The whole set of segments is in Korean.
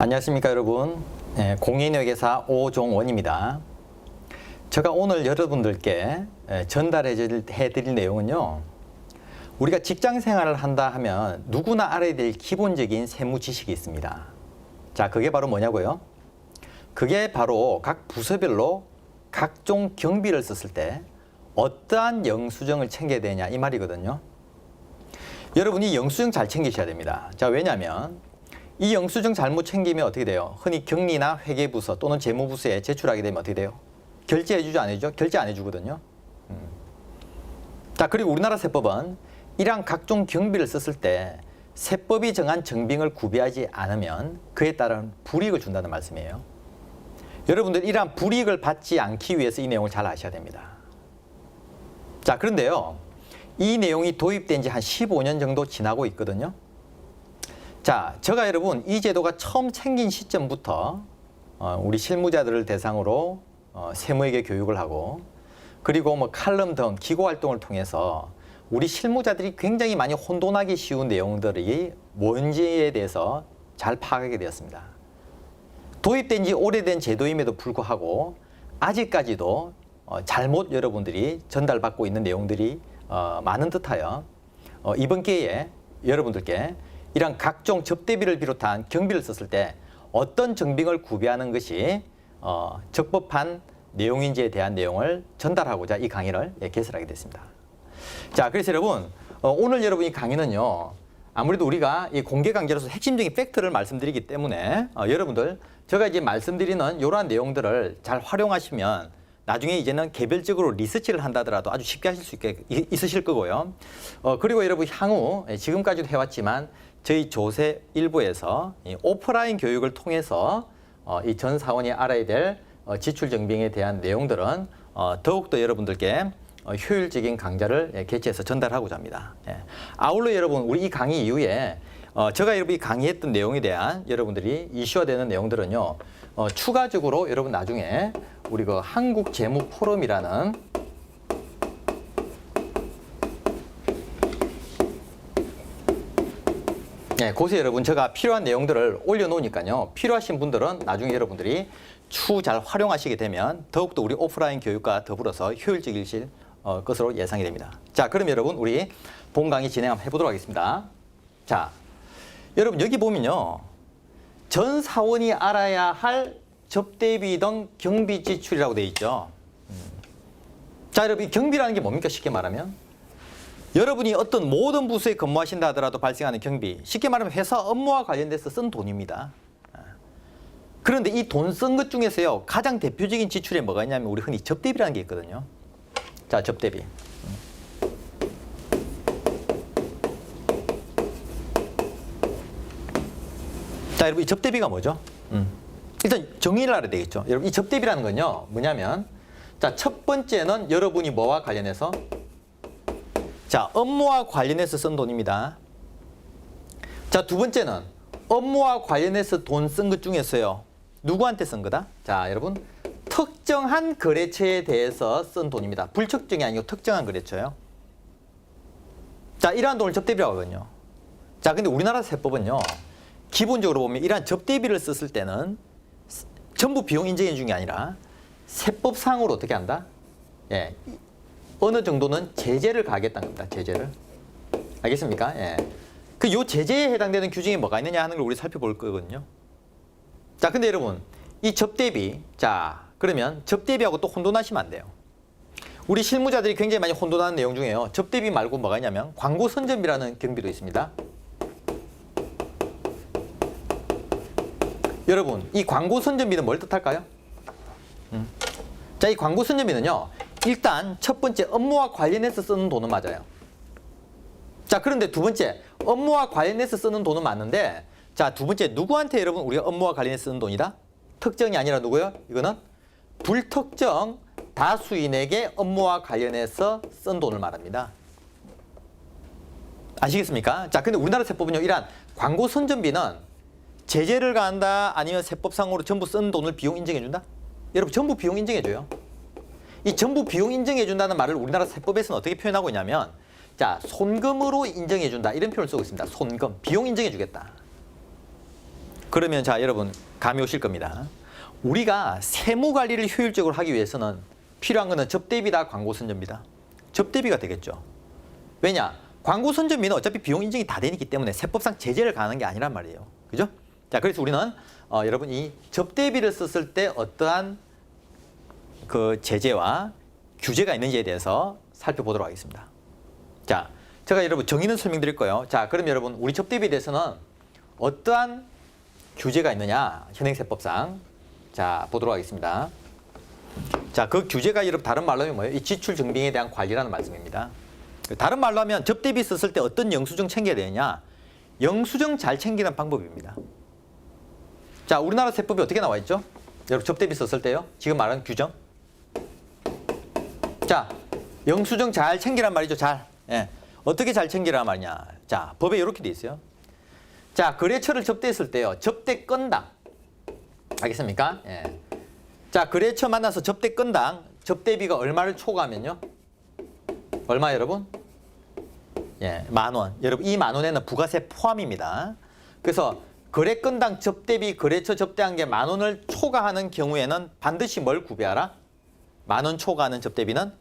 안녕하십니까 여러분. 공인회계사 오종원입니다. 제가 오늘 여러분들께 전달해 드릴 내용은요, 우리가 직장 생활을 한다 하면 누구나 알아야 될 기본적인 세무 지식이 있습니다. 자, 그게 바로 뭐냐고요? 그게 바로 각 부서별로 각종 경비를 썼을 때 어떠한 영수증을 챙겨야 되냐 이 말이거든요. 여러분이 영수증 잘 챙기셔야 됩니다. 자, 왜냐하면 이 영수증 잘못 챙기면 어떻게 돼요? 흔히 경리나 회계부서 또는 재무부서에 제출하게 되면 어떻게 돼요? 결제해주죠, 안 해주죠? 결제 안 해주거든요. 자, 그리고 우리나라 세법은 이러한 각종 경비를 썼을 때 세법이 정한 정빙을 구비하지 않으면 그에 따른 불이익을 준다는 말씀이에요. 여러분들 이러한 불이익을 받지 않기 위해서 이 내용을 잘 아셔야 됩니다. 자, 그런데요, 이 내용이 도입된 지 한 15년 정도 지나고 있거든요. 자, 제가 여러분 이 제도가 처음 생긴 시점부터 우리 실무자들을 대상으로 세무회계 교육을 하고, 그리고 뭐 칼럼 등 기고 활동을 통해서 우리 실무자들이 굉장히 많이 혼돈하기 쉬운 내용들이 뭔지에 대해서 잘 파악하게 되었습니다. 도입된 지 오래된 제도임에도 불구하고 아직까지도 잘못 여러분들이 전달받고 있는 내용들이 많은 듯하여 이번 기회에 여러분들께 이런 각종 접대비를 비롯한 경비를 썼을 때 어떤 정빙을 구비하는 것이 적법한 내용인지에 대한 내용을 전달하고자 이 강의를 개설하게 됐습니다. 자, 그래서 여러분 오늘 여러분 이 강의는요, 아무래도 우리가 이 공개 강좌로서 핵심적인 팩트를 말씀드리기 때문에 여러분들 제가 이제 말씀드리는 이러한 내용들을 잘 활용하시면 나중에 이제는 개별적으로 리서치를 한다더라도 아주 쉽게 하실 수 있으실 거고요. 그리고 여러분 향후 지금까지도 해왔지만 저희 조세 일부에서 이 오프라인 교육을 통해서 이 전 사원이 알아야 될 지출 정빙에 대한 내용들은 더욱더 여러분들께 효율적인 강좌를 개최해서 전달하고자 합니다. 아울러 여러분 우리 이 강의 이후에 제가 여러분이 강의했던 내용에 대한 여러분들이 이슈화되는 내용들은요, 추가적으로 여러분 나중에 우리 그 한국재무포럼이라는 곳에 여러분 제가 필요한 내용들을 올려놓으니까요, 필요하신 분들은 나중에 여러분들이 추후 잘 활용하시게 되면 더욱더 우리 오프라인 교육과 더불어서 효율적이실 것으로 예상이 됩니다. 자, 그럼 여러분 우리 본 강의 진행 한번 해보도록 하겠습니다. 자, 여러분 여기 보면요, 전 사원이 알아야 할 접대비 등 경비 지출이라고 되어 있죠. 자, 여러분 이 경비라는 게 뭡니까? 쉽게 말하면 여러분이 어떤 모든 부서에 근무하신다 하더라도 발생하는 경비, 쉽게 말하면 회사 업무와 관련돼서 쓴 돈입니다. 그런데 이 돈 쓴 것 중에서요, 가장 대표적인 지출에 뭐가 있냐면 우리 흔히 접대비라는 게 있거든요. 자, 접대비. 자, 여러분 이 접대비가 뭐죠? 일단 정의를 알아야 되겠죠. 여러분 이 접대비라는 건요, 뭐냐면 자, 첫 번째는 여러분이 뭐와 관련해서 자, 업무와 관련해서 쓴 돈입니다. 자, 두 번째는 업무와 관련해서 돈 쓴 것 중에서요, 누구한테 쓴 거다? 자, 여러분 특정한 거래처에 대해서 쓴 돈입니다. 불특정이 아니고 특정한 거래처요. 자, 이러한 돈을 접대비라고 하거든요. 자, 근데 우리나라 세법은요, 기본적으로 보면 이러한 접대비를 썼을 때는 전부 비용 인정해 준 게 아니라 세법상으로 어떻게 한다? 예, 어느 정도는 제재를 가하겠다는 겁니다. 제재를. 알겠습니까? 예. 그 요 제재에 해당되는 규정이 뭐가 있느냐 하는 걸 우리 살펴볼 거거든요. 자, 근데 여러분 이 접대비, 자, 그러면 접대비하고 또 혼돈하시면 안 돼요. 우리 실무자들이 굉장히 많이 혼돈하는 내용 중에요, 접대비 말고 뭐가 있냐면 광고 선전비라는 경비도 있습니다. 여러분 이 광고 선전비는 뭘 뜻할까요? 자, 이 광고 선전비는요, 일단 첫 번째 업무와 관련해서 쓰는 돈은 맞아요. 자, 그런데 두 번째 업무와 관련해서 쓰는 돈은 맞는데, 자, 두 번째 누구한테 여러분 우리가 업무와 관련해서 쓰는 돈이다? 특정이 아니라 누구요? 이거는 불특정 다수인에게 업무와 관련해서 쓴 돈을 말합니다. 아시겠습니까? 자, 근데 우리나라 세법은요, 이러한 광고 선전비는 제재를 가한다 아니면 세법상으로 전부 쓴 돈을 비용 인정해준다? 여러분 전부 비용 인정해줘요. 이 전부 비용 인정해준다는 말을 우리나라 세법에서는 어떻게 표현하고 있냐면, 자, 손금으로 인정해준다 이런 표현을 쓰고 있습니다. 손금, 비용 인정해주겠다. 그러면 자, 여러분 감이 오실 겁니다. 우리가 세무 관리를 효율적으로 하기 위해서는 필요한 거는 접대비다 광고 선전비다. 접대비가 되겠죠. 왜냐? 광고 선전비는 어차피 비용 인정이 다 되기 때문에 세법상 제재를 가하는 게 아니란 말이에요. 그죠? 자, 그래서 우리는 여러분 이 접대비를 썼을 때 어떠한 그 제재와 규제가 있는지에 대해서 살펴보도록 하겠습니다. 자, 제가 여러분 정의는 설명드릴 거예요. 자, 그럼 여러분 우리 접대비에 대해서는 어떠한 규제가 있느냐? 현행세법상. 자, 보도록 하겠습니다. 자, 그 규제가 여러분 다른 말로 하면 뭐예요? 이 지출 증빙에 대한 관리라는 말씀입니다. 다른 말로 하면 접대비 썼을 때 어떤 영수증 챙겨야 되느냐? 영수증 잘 챙기는 방법입니다. 자, 우리나라 세법이 어떻게 나와 있죠? 여러분 접대비 썼을 때요. 지금 말하는 규정. 자, 영수증 잘 챙기란 말이죠. 잘. 예. 어떻게 잘 챙기란 말이냐? 자, 법에 이렇게 돼 있어요. 자, 거래처를 접대했을 때요. 접대 건당. 알겠습니까? 예. 자, 거래처 만나서 접대 건당 접대비가 얼마를 초과하면요? 얼마 여러분? 예, 10,000원. 여러분 이 10,000원에는 부가세 포함입니다. 그래서 거래 건당 접대비 거래처 접대한 게 10,000원을 초과하는 경우에는 반드시 뭘 구비하라? 10,000원 초과하는 접대비는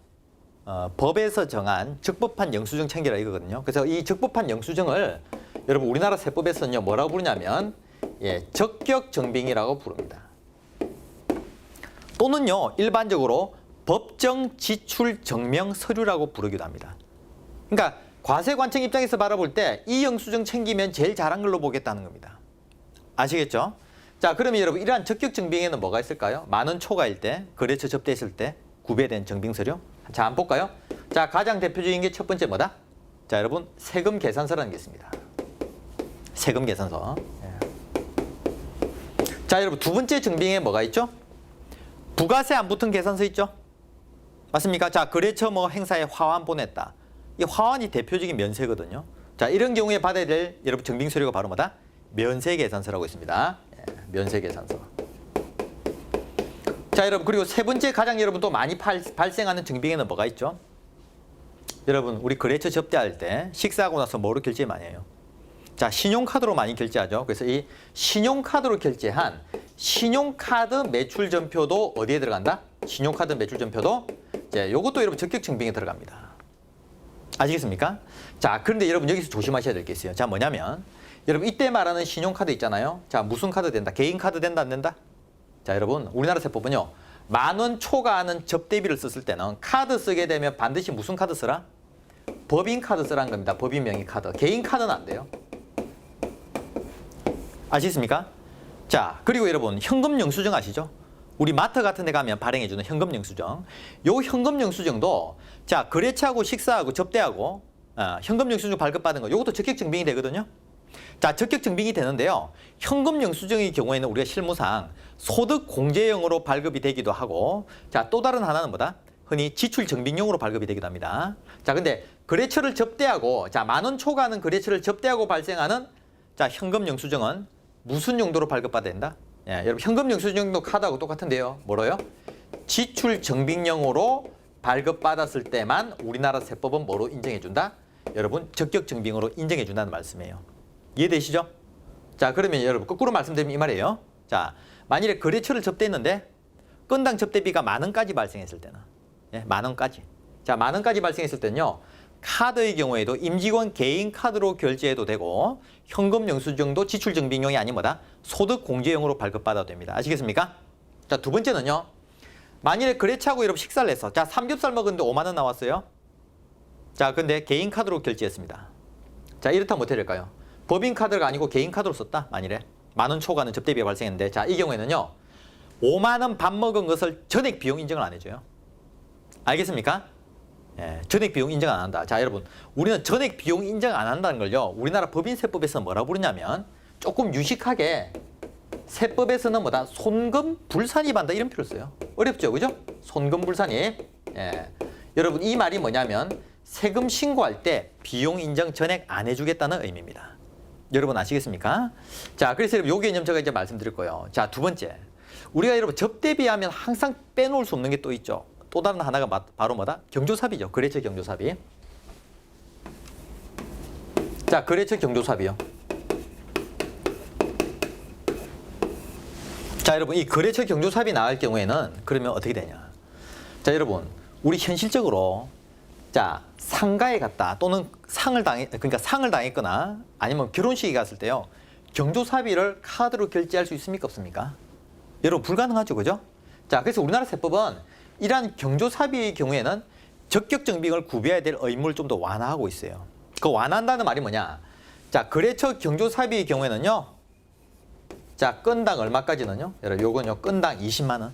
법에서 정한 적법한 영수증 챙기라 이거거든요. 그래서 이 적법한 영수증을 여러분 우리나라 세법에서는요 뭐라고 부르냐면 예, 적격 증빙이라고 부릅니다. 또는요 일반적으로 법정 지출 증명 서류라고 부르기도 합니다. 그러니까 과세관청 입장에서 바라볼 때 이 영수증 챙기면 제일 잘한 걸로 보겠다는 겁니다. 아시겠죠? 자, 그러면 여러분 이러한 적격 증빙에는 뭐가 있을까요? 10,000원 초과일 때, 거래처 접대했을 때 구매된 증빙 서류. 자, 한번 볼까요? 자, 가장 대표적인 게 첫 번째 뭐다? 자, 여러분 세금 계산서라는 게 있습니다. 세금 계산서. 예. 자, 여러분 두 번째 증빙에 뭐가 있죠? 부가세 안 붙은 계산서 있죠? 맞습니까? 자, 거래처 뭐 행사에 화환 보냈다. 이 화환이 대표적인 면세거든요. 자, 이런 경우에 받아야 될 여러분 증빙 서류가 바로 뭐다? 면세 계산서라고 있습니다. 예, 면세 계산서. 자, 여러분 그리고 세 번째 가장 여러분 또 많이 발생하는 증빙에는 뭐가 있죠? 여러분 우리 거래처 접대할 때 식사하고 나서 뭐로 결제 많이 해요? 자, 신용카드로 많이 결제하죠. 그래서 이 신용카드로 결제한 신용카드 매출 전표도 어디에 들어간다? 신용카드 매출 전표도 이제 요것도 여러분 적격 증빙에 들어갑니다. 아시겠습니까? 자, 그런데 여러분 여기서 조심하셔야 될 게 있어요. 자, 뭐냐면 여러분 이때 말하는 신용카드 있잖아요. 자, 무슨 카드 된다? 개인 카드 된다 안 된다? 자, 여러분 우리나라 세법은요 10,000원 초과하는 접대비를 썼을 때는 카드 쓰게 되면 반드시 무슨 카드 쓰라? 법인 카드 쓰라는 겁니다. 법인 명의 카드. 개인 카드는 안 돼요. 아시겠습니까? 자, 그리고 여러분 현금 영수증 아시죠? 우리 마트 같은 데 가면 발행해주는 현금 영수증. 요 현금 영수증도 자, 거래처하고 식사하고 접대하고 현금 영수증 발급받은 거 요것도 적격 증빙이 되거든요. 자, 적격 증빙이 되는데요. 현금 영수증의 경우에는 우리가 실무상 소득 공제용으로 발급이 되기도 하고 자, 또 다른 하나는 뭐다? 흔히 지출 증빙용으로 발급이 되기도 합니다. 자, 근데 거래처를 접대하고 자, 10,000원 초과하는 거래처를 접대하고 발생하는 자, 현금 영수증은 무슨 용도로 발급받아야 된다? 예, 여러분 현금 영수증도 카드하고 똑같은데요. 뭐로요? 지출 증빙용으로 발급받았을 때만 우리나라 세법은 뭐로 인정해준다? 여러분 적격 증빙으로 인정해준다는 말씀이에요. 이해되시죠? 자, 그러면 여러분 거꾸로 말씀드리면 이 말이에요. 자, 만일에 거래처를 접대했는데 건당 접대비가 10,000원까지 발생했을 때는 예, 10,000원까지. 자, 10,000원까지 발생했을 때는요. 카드의 경우에도 임직원 개인 카드로 결제해도 되고 현금 영수증도 지출 증빙용이 아닌 뭐다? 소득 공제용으로 발급받아도 됩니다. 아시겠습니까? 자, 두 번째는요. 만일에 거래처하고 여러분 식사를 했어. 자, 삼겹살 먹었는데 50,000원 나왔어요. 자, 근데 개인 카드로 결제했습니다. 자, 이렇다면 어떻게 될까요? 법인 카드가 아니고 개인 카드로 썼다. 만일에 10,000원 초과는 접대비가 발생했는데 자, 이 경우에는요. 50,000원 밥 먹은 것을 전액 비용 인정을 안 해줘요. 알겠습니까? 예, 전액 비용 인정 안 한다. 자, 여러분 우리는 전액 비용 인정 안 한다는 걸요. 우리나라 법인세법에서는 뭐라고 부르냐면 조금 유식하게 세법에서는 뭐다? 손금불산입한다 이런 표를 써요. 어렵죠, 그죠? 손금불산입. 예, 여러분 이 말이 뭐냐면 세금 신고할 때 비용 인정 전액 안 해주겠다는 의미입니다. 여러분 아시겠습니까? 자, 그래서 여러분 요 개념 제가 이제 말씀드릴 거예요. 자, 두 번째 우리가 여러분 접대비하면 항상 빼놓을 수 없는 게 또 있죠. 또 다른 하나가 바로 뭐다? 경조사비죠. 거래처 경조사비. 자, 거래처 경조사비요. 자, 여러분, 이 거래처 경조사업이 나갈 경우에는 그러면 어떻게 되냐? 자, 여러분, 우리 현실적으로 자, 상가에 갔다 또는 그러니까 상을 당했거나 아니면 결혼식에 갔을 때요. 경조사비를 카드로 결제할 수 있습니까? 없습니까? 여러분, 불가능하죠. 그죠? 자, 그래서 우리나라 세법은 이러한 경조사비의 경우에는 적격증빙을 구비해야 될 의무를 좀 더 완화하고 있어요. 그 완화한다는 말이 뭐냐? 자, 거래처 경조사비의 경우에는요. 자, 건당 얼마까지는요? 여러분, 요건요. 건당 20만 원.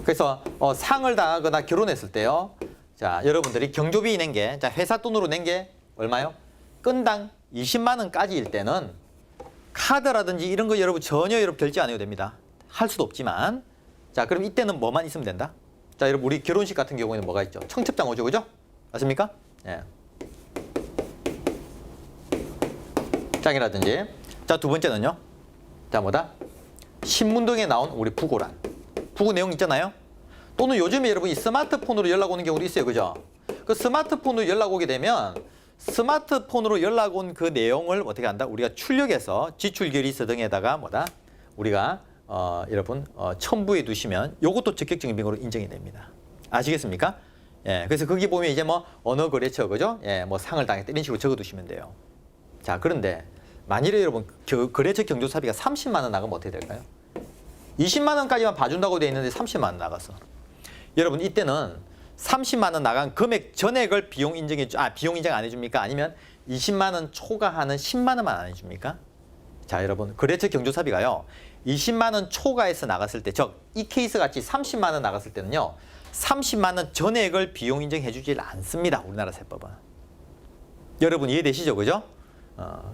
그래서 상을 당하거나 결혼했을 때요. 자, 여러분들이 경조비 낸 게, 자, 회사 돈으로 낸 게 얼마요? 건당 20만 원까지일 때는 카드라든지 이런 거 여러분 전혀 여러분 결제 안 해도 됩니다. 할 수도 없지만. 자, 그럼 이때는 뭐만 있으면 된다? 자, 여러분 우리 결혼식 같은 경우에는 뭐가 있죠? 청첩장 오죠, 그죠? 맞습니까? 예. 장이라든지. 자, 두 번째는요. 자, 뭐다? 신문등에 나온 우리 부고란. 부고 내용 있잖아요. 또는 요즘에 여러분 이 스마트폰으로 연락 오는 경우도 있어요, 그죠? 그 스마트폰으로 연락 오게 되면 스마트폰으로 연락 온 그 내용을 어떻게 한다? 우리가 출력해서 지출결의서 등에다가 뭐다? 우리가 여러분 첨부해 두시면 요것도 적격증빙으로 인정이 됩니다. 아시겠습니까? 예, 그래서 거기 보면 이제 뭐 언어 거래처, 그죠? 예, 뭐 상을 당했다 이런 식으로 적어 두시면 돼요. 자, 그런데 만일에 여러분 거래처 경조사비가 30만 원 나가면 어떻게 될까요? 20만 원까지만 봐준다고 돼 있는데 30만 원 나갔어. 여러분 이때는 30만 원 나간 금액 전액을 비용 인정 안 해줍니까? 아니면 20만 원 초과하는 10만 원만 안 해줍니까? 자, 여러분 거래처 경조사비가요 20만 원 초과해서 나갔을 때, 즉 이 케이스 같이 30만 원 나갔을 때는요 30만 원 전액을 비용 인정해주질 않습니다. 우리나라 세법은. 여러분 이해되시죠, 그죠?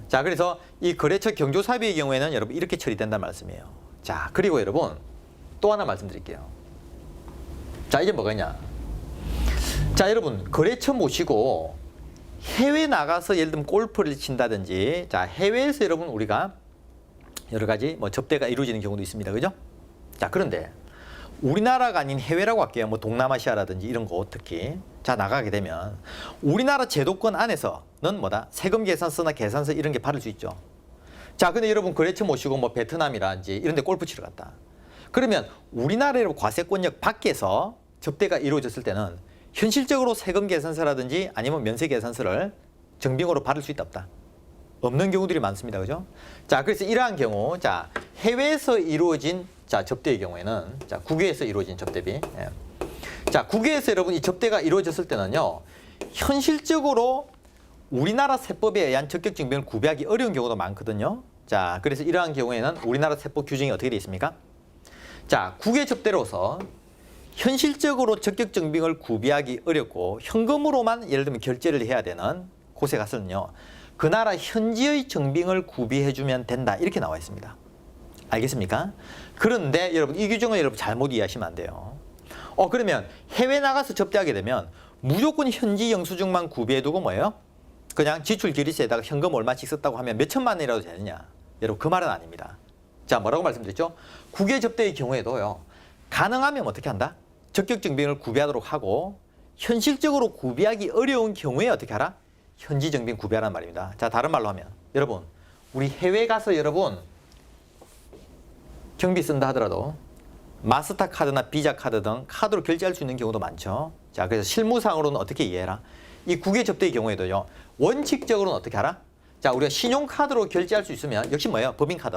자, 그래서 이 거래처 경조사비의 경우에는 여러분 이렇게 처리된다는 말씀이에요. 자, 그리고 여러분 또 하나 말씀드릴게요. 자, 이제 뭐가 있냐? 자, 여러분 거래처 모시고 해외 나가서 예를 들면 골프를 친다든지, 자, 해외에서 여러분 우리가 여러 가지 뭐 접대가 이루어지는 경우도 있습니다, 그죠? 자, 그런데 우리나라가 아닌 해외라고 할게요. 뭐 동남아시아라든지 이런 곳 특히. 자, 나가게 되면 우리나라 제도권 안에서는 뭐다? 세금 계산서나 계산서 이런 게 받을 수 있죠. 자, 근데 여러분 거래처 모시고 뭐 베트남이라든지 이런 데 골프 치러 갔다. 그러면 우리나라의 과세권역 밖에서 접대가 이루어졌을 때는 현실적으로 세금 계산서라든지 아니면 면세 계산서를 증빙으로 받을 수 있다 없다? 없는 경우들이 많습니다, 그죠? 자, 그래서 이러한 경우, 자, 해외에서 이루어진 자 접대의 경우에는, 자, 국외에서 이루어진 접대비. 예. 자, 국외에서 여러분 이 접대가 이루어졌을 때는요, 현실적으로 우리나라 세법에 의한 적격증빙을 구비하기 어려운 경우도 많거든요. 자, 그래서 이러한 경우에는 우리나라 세법 규정이 어떻게 되어 있습니까? 자, 국외 접대로서 현실적으로 적격증빙을 구비하기 어렵고 현금으로만 예를 들면 결제를 해야 되는 곳에 가서는요, 그 나라 현지의 증빙을 구비해주면 된다 이렇게 나와 있습니다. 알겠습니까? 그런데 여러분 이 규정을 여러분 잘못 이해하시면 안 돼요. 그러면 해외 나가서 접대하게 되면 무조건 현지 영수증만 구비해두고 뭐예요? 그냥 지출결의서에다가 현금 얼마씩 썼다고 하면 몇 천만 원이라도 되느냐? 여러분 그 말은 아닙니다. 자, 뭐라고 말씀드렸죠? 국외 접대의 경우에도요, 가능하면 어떻게 한다? 적격증빙을 구비하도록 하고 현실적으로 구비하기 어려운 경우에 어떻게 하라? 현지 증빙 구비하라는 말입니다. 자, 다른 말로 하면 여러분 우리 해외 가서 여러분 경비 쓴다 하더라도 마스터카드나 비자카드 등 카드로 결제할 수 있는 경우도 많죠. 자, 그래서 실무상으로는 어떻게 이해해라? 이 국외 접대의 경우에도요, 원칙적으로는 어떻게 하라? 자, 우리가 신용카드로 결제할 수 있으면 역시 뭐예요? 법인카드.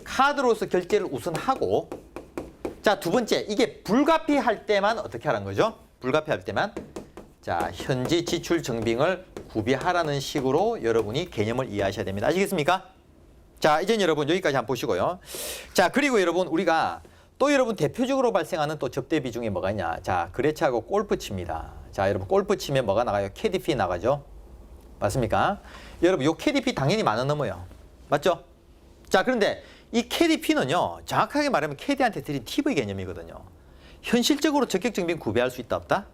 카드로서 결제를 우선 하고, 자, 두 번째, 이게 불가피할 때만 어떻게 하라는 거죠? 불가피할 때만, 자, 현지 지출 증빙을 구비하라는 식으로 여러분이 개념을 이해하셔야 됩니다. 아시겠습니까? 자, 이제 여러분 여기까지 한번 보시고요. 자, 그리고 여러분 우리가 또 여러분 대표적으로 발생하는 또 접대비 중에 뭐가 있냐? 자, 거래처하고 골프 칩니다. 자, 여러분 골프 치면 뭐가 나가요? KDP 나가죠? 맞습니까? 여러분 요 KDP 당연히 10,000원 넘어요. 맞죠? 자, 그런데 이 KDP는요, 정확하게 말하면 KD한테 드린 팁의 개념이거든요. 현실적으로 적격증빙 구비할 수 있다 없다?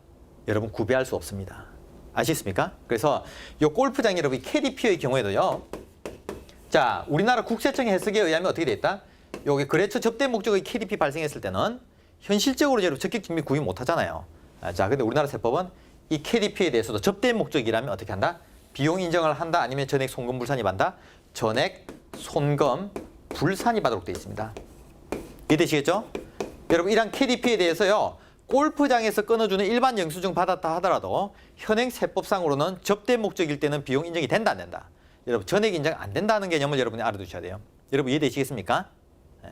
여러분 구비할 수 없습니다. 아시겠습니까? 그래서 요 골프장 여러분 이 KDP의 경우에도요, 자, 우리나라 국세청의 해석에 의하면 어떻게 돼 있다? 여기 거래처 접대 목적의 KDP 발생했을 때는 현실적으로 여러분 적격증빙 구비 못 하잖아요. 자, 근데 우리나라 세법은 이 KDP에 대해서도 접대 목적이라면 어떻게 한다? 비용 인정을 한다? 아니면 전액 손금 불산입한다? 전액 손금 불산이 받도록 되어 있습니다. 이해되시겠죠? 여러분 이러한 KDP에 대해서요. 골프장에서 끊어주는 일반 영수증 받았다 하더라도 현행 세법상으로는 접대 목적일 때는 비용 인정이 된다 안 된다. 여러분 전액 인정 안 된다는 개념을 여러분이 알아두셔야 돼요. 여러분 이해되시겠습니까? 네.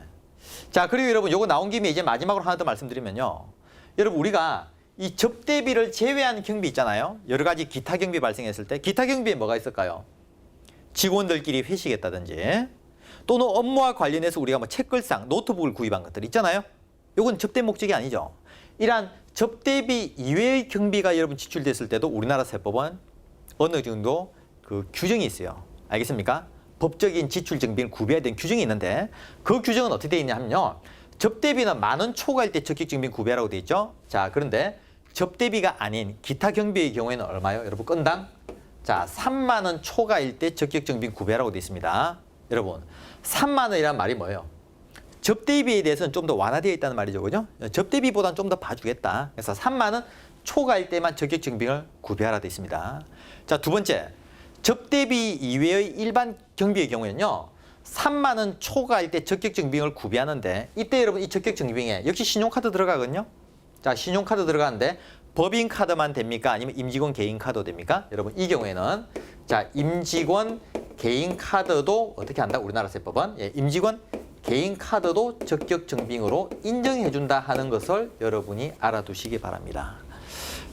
자 그리고 여러분 요거 나온 김에 이제 마지막으로 하나 더 말씀드리면요. 여러분 우리가 이 접대비를 제외한 경비 있잖아요. 여러 가지 기타 경비 발생했을 때 기타 경비에 뭐가 있을까요? 직원들끼리 회식했다든지 또는 업무와 관련해서 우리가 뭐 책걸상, 노트북을 구입한 것들 있잖아요. 요건 접대 목적이 아니죠. 이러한 접대비 이외의 경비가 여러분 지출됐을 때도 우리나라 세법은 어느 정도 그 규정이 있어요. 알겠습니까? 법적인 지출 정비를 구비해야 되는 규정이 있는데 그 규정은 어떻게 되어 있냐면요. 접대비는 10,000원 초과일 때 적격 정비는 구비하라고 되어 있죠. 자, 그런데 접대비가 아닌 기타 경비의 경우에는 얼마요? 여러분 건당? 자, 30,000원 초과일 때 적격 정비는 구비하라고 되어 있습니다. 여러분, 30,000원이란 말이 뭐예요? 접대비에 대해서는 좀 더 완화되어 있다는 말이죠. 그죠? 접대비보다는 좀 더 봐주겠다. 그래서 30,000원 초과일 때만 적격 정비를 구비하라 되어 있습니다. 자, 두 번째. 접대비 이외의 일반 경비의 경우에는요. 30,000원 초과일 때 적격 증빙을 구비하는데 이때 여러분 이 적격 증빙에 역시 신용카드 들어가거든요. 자, 신용카드 들어가는데 법인카드만 됩니까? 아니면 임직원 개인카드 됩니까? 여러분 이 경우에는 자, 임직원 개인카드도 어떻게 한다? 우리나라 세법은 예, 임직원 개인카드도 적격 증빙으로 인정해준다 하는 것을 여러분이 알아두시기 바랍니다.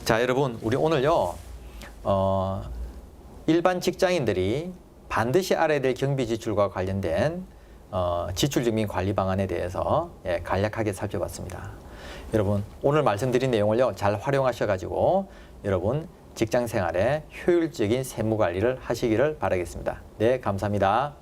자, 여러분 우리 오늘요 일반 직장인들이 반드시 알아야 될 경비 지출과 관련된 지출증빙 관리 방안에 대해서 예, 간략하게 살펴봤습니다. 여러분 오늘 말씀드린 내용을요 잘 활용하셔가지고 여러분 직장 생활에 효율적인 세무 관리를 하시기를 바라겠습니다. 네, 감사합니다.